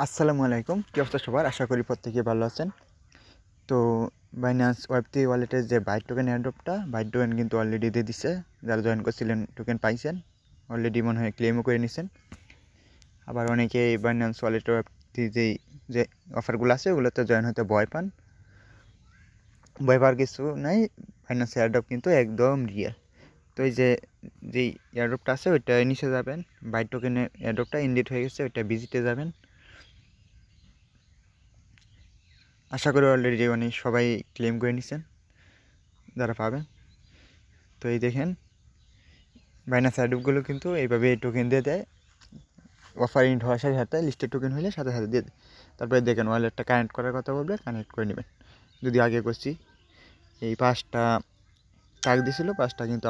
আসসালামু আলাইকুম, কী অবস্থা সবার? আশা করি প্রত্যেকেই ভালো আছেন। তো বাইন্যান্স ওয়েব3 ওয়ালেটের যে বাইট টোকেন এয়ারড্রপটা, বাইট টোকেন কিন্তু অলরেডি দিয়ে দিচ্ছে। যারা জয়েন করছিলেন টোকেন পাইছেন, অলরেডি মনে হয় ক্লেমও করে নিছেন। আবার অনেকে বাইন্যান্স ওয়ালেট ওয়েব3 যে অফারগুলো আছে ওগুলোতে জয়েন হতে ভয় পান। ভয় পাওয়ার কিছু নাই, বাইন্যান্স এয়ারড্রপ কিন্তু একদম রিয়েল। তো এই যেই এয়ারড্রপটা আছে ওইটা নিচে যাবেন, বাইট টোকেনের এয়ারড্রপটা ইনডিট হয়ে গেছে, ওইটা ভিজিটে যাবেন। আশা করি অলরেডি সবাই ক্লেম করে নিছেন যারা পাবেন। তো এই দেখেন বাইন্যান্স এয়ারড্রপগুলো কিন্তু এইভাবে টোকেন দিয়ে দেয়। অফার ইন্ড হওয়ার সাথে সাথে লিস্টেড টোকেন হলে সাথে সাথে দিয়ে দেয়। তারপরে দেখেন ওয়ালেটটা কানেক্ট করার কথা বলবে, কানেক্ট করে নেবেন। যদি আগে করছি এই 5টা টাক দিয়েছিল, 5টা কিন্তু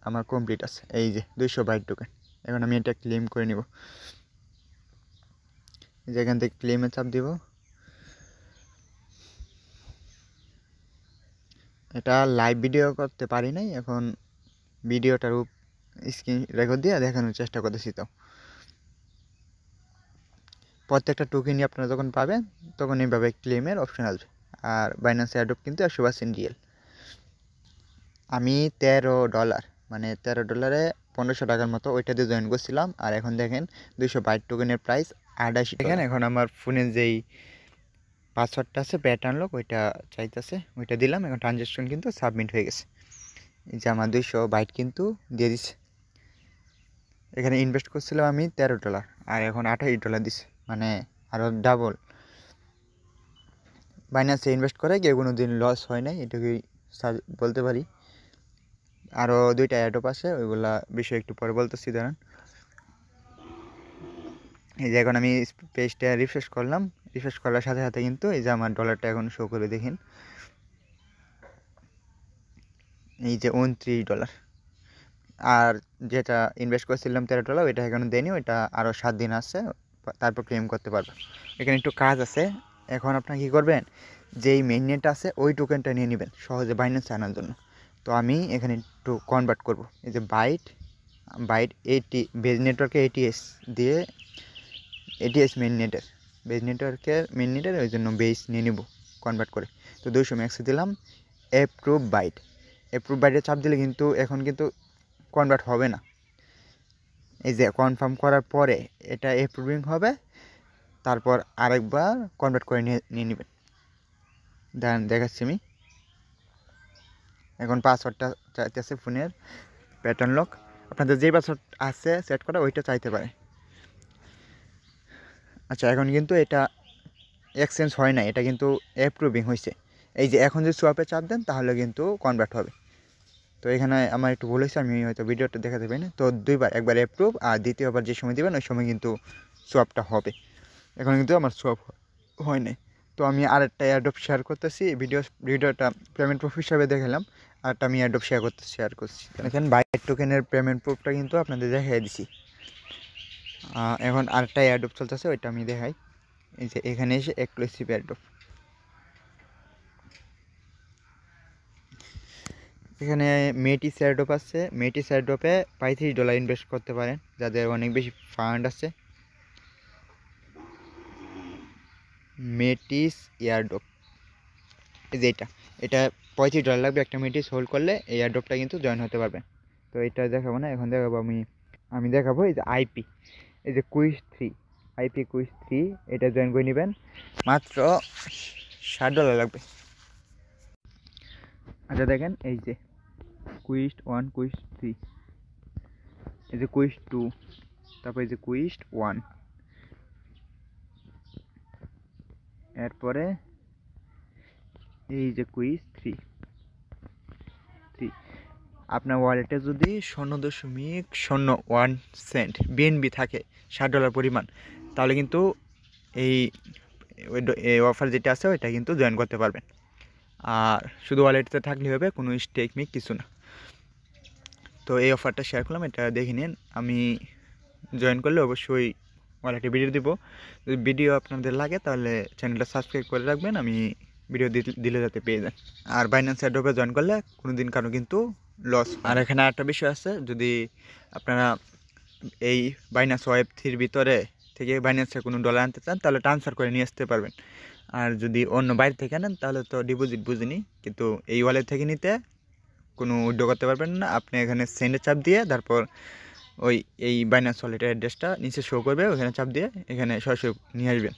আমার কমপ্লিট আছে। এই যে 200 বাইট টোকেন। এখন আমি এটা ক্লেম করে নিব। যেখান থেকে ক্লেমে চাপ দিব। এটা লাইভ ভিডিও করতে পারি নাই, এখন ভিডিওটার স্ক্রিন রেকর্ড দিয়ে দেখানোর চেষ্টা করতেছি। তো প্রত্যেকটা টোকেনই আপনারা যখন পাবেন তখন এইভাবে ক্লেমের অপশন আসবে। আর বাইন্যান্স এয়ারড্রপ কিন্তু 100% রিয়েল। আমি $13 মানে $13 1500 টাকার মতো ওইটা দিয়ে জয়েন করছিলাম। আর এখন দেখেন 200 বাইট টোকেনের প্রাইস 88। দেখেন এখন আমার ফোনের যেই পাসওয়ার্ডটা আছে প্যাটার্ন লক, ওইটা চাইতেছে, ওইটা দিলাম। এখন ট্রানজ্যাকশন কিন্তু সাবমিট হয়ে গেছে। এই যে আমার 200 বাইট কিন্তু দিয়ে দিচ্ছে। এখানে ইনভেস্ট করছিলাম আমি $13, আর এখন $28 দিচ্ছে, মানে আরও ডাবল। বাইন্যান্সে ইনভেস্ট করে কেউ কোনো দিন লস হয় নাই, এটুকুই বলতে পারি। আরও 2টা অ্যাডপ আছে, ওইগুলা বিষয়ে একটু পরে বলতেছি, দাঁড়ান। এই যে এখন আমি পেজটা রিফ্রেশ করলাম, রিফ্রেশ করার সাথে সাথে কিন্তু এই যে আমার ডলারটা এখন শো করে দেখেন। এই যে $29। আর যেটা ইনভেস্ট করেছিলাম $13, ওইটা এখনও দেয়নি, ওইটা আরও 7 দিন আছে, তারপর ক্লেম করতে পারবে। এখানে একটু কাজ আছে। এখন আপনারা কী করবেন, যেই মেইননেট আছে ওই টোকেনটা নিয়ে নেবেন সহজে বাইন্যান্সে আনার জন্য। তো আমি এখানে একটু কনভার্ট করব। এই যে বাইট বেজ নেটওয়ার্কে এটিএস দিয়ে, এটিএস মেইন নেটের ওই জন্য বেস নিয়ে নিব কনভার্ট করে। তো 200 ম্যাক্সে দিলাম। অ্যাপ্রুভ বাইটে চাপ দিলে কিন্তু এখন কিন্তু কনভার্ট হবে না। এই যে কনফার্ম করার পরে এটা অ্যাপ্রুভিং হবে, তারপর আরেকবার কনভার্ট করে নিয়ে নেবেন। দেখাচ্ছি আমি। এখন পাসওয়ার্ডটা চাইতেছে ফোনের প্যাটার্ন লক। আপনাদের যেই পাসওয়ার্ড আছে সেট করা ওইটা চাইতে পারে। আচ্ছা, এখন কিন্তু এটা এক্সচেঞ্জ হয় না, এটা কিন্তু অ্যাপ্রুভিং হয়েছে। এই যে এখন যদি সোয়াপে চাপ দেন তাহলে কিন্তু কনভার্ট হবে। তো এখানে আমার একটু ভুল হয়েছে, আমি হয়তো ভিডিওটা দেখাতে পারি না। তো দুইবার, একবার অ্যাপ্রুভ আর দ্বিতীয়বার যে সময় দেবেন ওই সময় কিন্তু সোয়াপটা হবে। এখন কিন্তু আমার সোয়াপ হয় নাই। তো আমি আরেকটা অ্যাডপ শেয়ার করতেছি। ভিডিওটা পেমেন্ট প্রুফ হিসাবে দেখালাম, আরেকটা আমি অ্যাডপ শেয়ার করছি। এখানে বাইট টোকেনের পেমেন্ট প্রুফটা কিন্তু আপনাদের দেখাই দিছি। এখন আরেকটা অ্যাডপ চলতেছে, ওইটা আমি দেখাই। এই যে এখানে এসে এক্সক্লুসিভ এয়ারড্রপ, এখানে মেটিস এয়ারড্রপ আছে। মেটিস এয়ারড্রপে $35 ইনভেস্ট করতে পারেন যাদের অনেক বেশি ফান্ড আছে। মেটিস এয়ারড্রপ, এই যে এটা $35 লাগবে একটা মেটিস হোল্ড করলে এই এয়ারড্রপটা কিন্তু জয়েন হতে পারবেন। তো এটা দেখাবো না, এখন দেখাবো আমি দেখাবো এই যে আইপি, এই যে কুইজ 3 এটা জয়েন করে নেবেন। মাত্র $60 লাগবে। আচ্ছা দেখেন, এই যে কুইজ 1, কুইজ 3, এই যে কুইজ 2, তারপর এই যে কুইজ 1, এরপরে এই যে কুইজ 3। আপনার ওয়ালেটে যদি 0.01 সেন্ট বিএনবি থাকে, $60 পরিমাণ, তাহলে কিন্তু এই অফার যেটা আছে ওইটা কিন্তু জয়েন করতে পারবেন। আর শুধু ওয়ালেটে থাকলে হবে, কোনো স্টেকমিক কিছু না। তো এই অফারটা শেয়ার করলাম, এটা দেখে নিন। আমি জয়েন করলে অবশ্যই ওয়ালেটে ভিডিও দিব। যদি ভিডিও আপনাদের লাগে তাহলে চ্যানেলটা সাবস্ক্রাইব করে রাখবেন, আমি ভিডিও দিলে যাতে পেয়ে যান। আর বাইন্যান্স এয়ারড্রপে জয়েন করলে কোনো দিন কারো কিন্তু লস। আর এখানে একটা বিষয় আছে, যদি আপনারা এই বাইন্যান্স ওয়েব3 ভিতরে থেকে বাইন্যান্সে কোনো ডলার আনতে চান তাহলে ট্রান্সফার করে নিয়ে আসতে পারবেন। আর যদি অন্য বাইরে থেকে আনেন তাহলে তো ডিপোজিট বুঝিনি, কিন্তু এই ওয়ালেট থেকে নিতে কোনো উইথড্র করতে পারবেন না। আপনি এখানে সেন্ডে চাপ দিয়ে তারপর এই বাইন্যান্স ওয়ালেটের অ্যাড্রেসটা নিচে শো করবে, ওখানে চাপ দিয়ে এখানে সরাসরি নিয়ে আসবেন।